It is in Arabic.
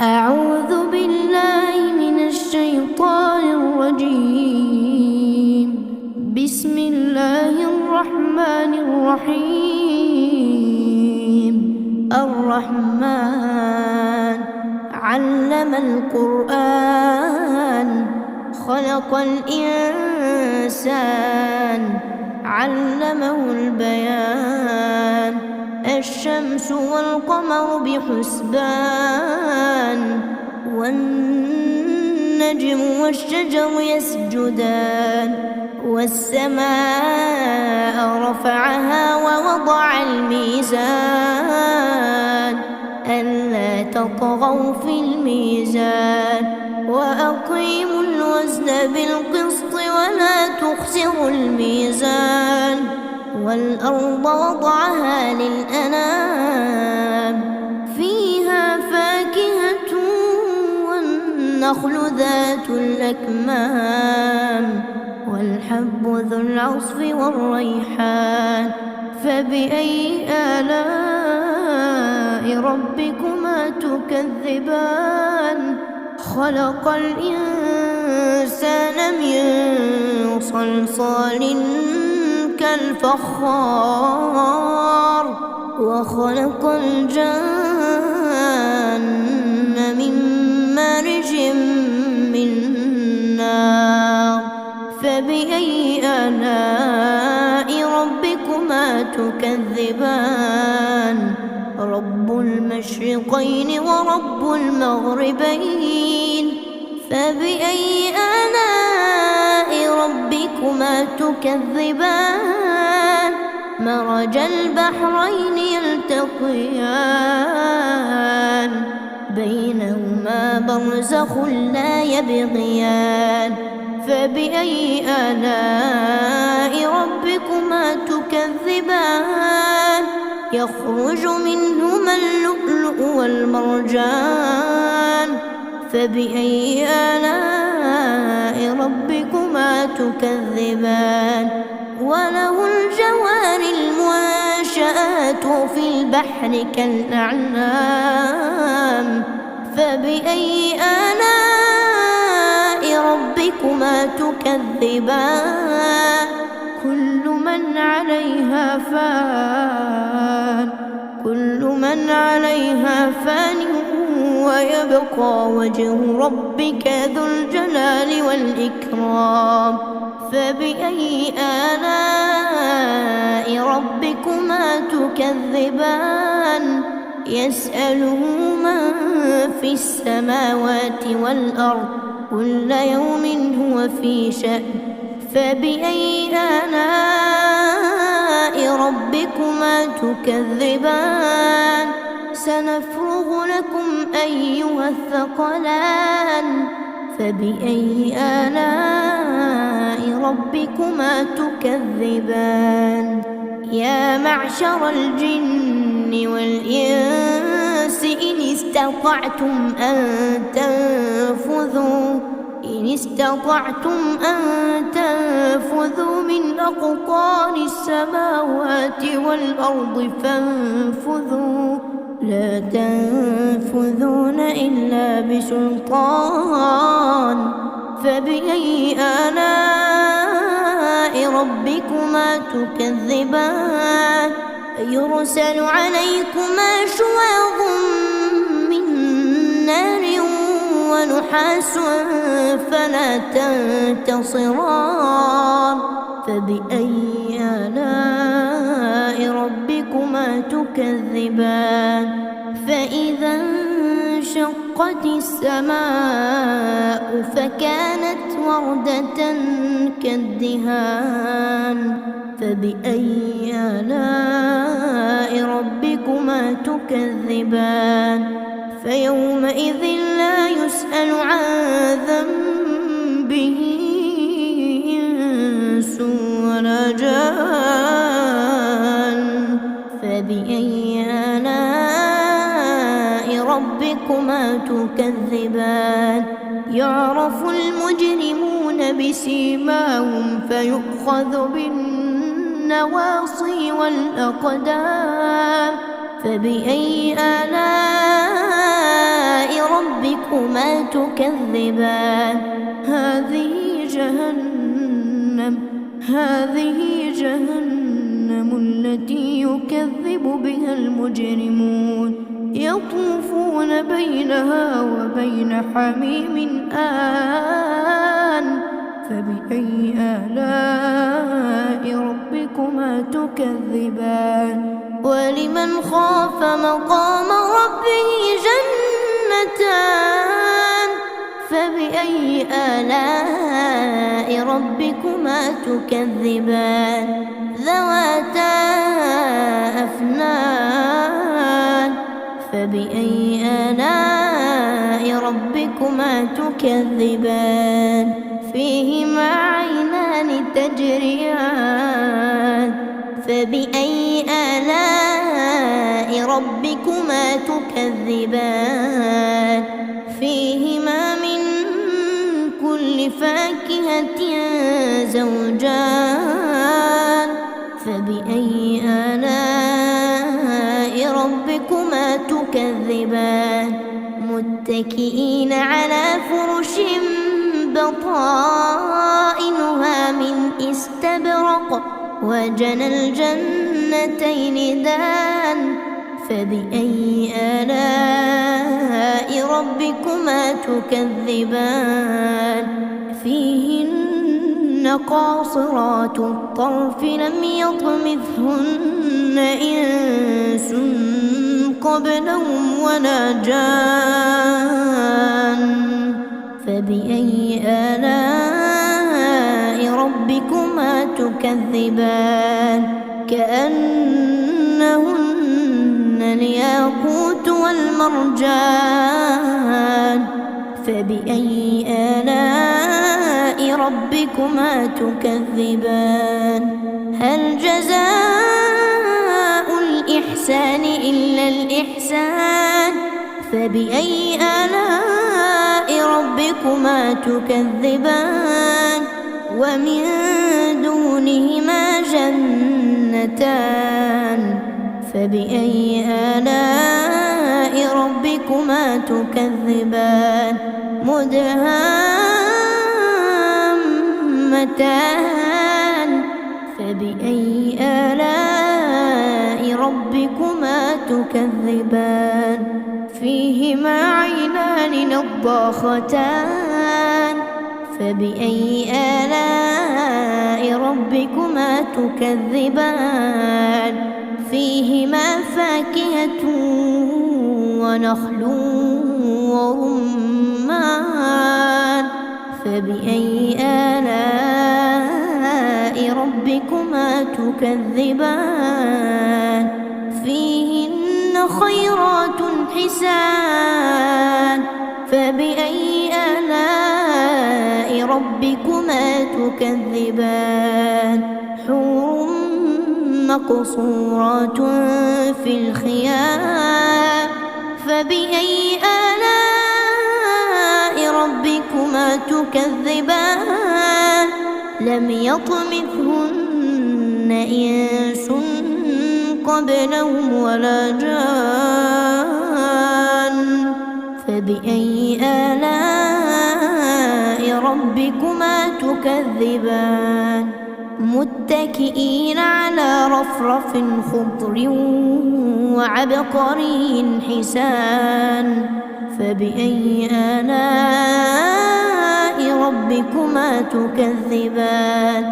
أعوذ بالله من الشيطان الرجيم. بسم الله الرحمن الرحيم. الرحمن علم القرآن خلق الإنسان علمه البيان. الشمس والقمر بحسبان والنجم والشجر يسجدان. والسماء رفعها ووضع الميزان ألا تطغوا في الميزان وأقيموا الوزن بالقسط ولا تخسروا الميزان. والأرض وضعها للأنام فيها فاكهة والنخل ذات الأكمام والحب ذو العصف والريحان. فبأي آلاء ربكما تكذبان؟ خلق الإنسان من صلصال كالفخار وخلق الجن من مارج من نار. فبأي آلاء ربكما تكذبان؟ رب المشرقين ورب المغربين. فبأي آلاء ربكما تكذبان؟ مرج البحرين يلتقيان بينهما برزخ لا يبغيان. فبأي آلاء ربكما تكذبان؟ يخرج منهما اللؤلؤ والمرجان. فبأي آلاء ربكما تكذبان؟ وله الجوار المنشآت في البحر كالأعلام. فبأي آلاء ربكما تكذبان؟ كل من عليها فان ويبقى وجه ربك ذو الجلال والإكرام. فبأي آلاء ربكما تكذبان؟ يسأله من في السماوات والأرض كل يوم هو في شأن. فبأي آلاء ربكما تكذبان؟ سنفرغ لكم أيها الثقلان. فبأي آلاء ربكما تكذبان؟ يا معشر الجن والإنس إن استطعتم أن تنفذوا من أقطار السماوات والأرض فانفذوا لا تنفذون إلا بسلطان. فبأي آلاء ربكما تكذبان؟ يرسل عليكما شواظ من نار ونحاس فلا تنتصران. فبأي آلاء ربكما تكذبان؟ فإذا انشقت السماء فكانت وردة كالدهان. فبأي آلاء ربكما تكذبان؟ فيومئذ لا يسأل عن ذنبه إنس ولا جان. فبأي آلاء ربكما تكذبان؟ يعرف المجرمون بسيماهم فيؤخذ بالنواصي والأقدام. فبأي آلاء ربكما تكذبان هذه جهنم التي يكذب بها المجرمون يطوفون بينها وبين حميم آن فبأي آلاء ربكما تكذبان ولمن خاف مقام ربه جنتان فبأي آلاء ربكما تكذبان ذواتا أفنان فبأي آلاء ربكما تكذبان فيهما عينان تجريان فبأي آلاء ربكما تكذبان فيهما من كل فاكهة زوجان فبأي آلاء ربكما تكذبان متكئين على فرش بطائنها من استبرق وجنى الجنتين دان فبأي آلاء ربكما تكذبان فيهن قاصرات الطرف لم يطمثهن إنس قبلهم ولا جان فبأي آلاء ربكما تكذبان كأنهن الياقوت والمرجان فبأي آلاء ربكما تكذبان هل جزاء الإحسان إلا الإحسان فبأي آلاء ربكما تكذبان ومن دونهما جنتان فبأي آلاء ربكما تكذبان مدهامتان فبأي آلاء ربكما تكذبان فيهما عينان نضاختان فبأي آلاء ربكما تكذبان فيهما فاكهة ونخل ورمان فبأي آلاء ربكما تكذبان فيهن خيرات حسان فبأي آلاء ربكما تكذبان حور مقصورات في الخيام فبأي آلاء ربكما تكذبان لم يطمثهن إنس قبلهم ولا جان فبأي آلاء ربكما تكذبان متكئين على رفرف خضر وعبقري حسان فبأي آلاء ربكما تكذبان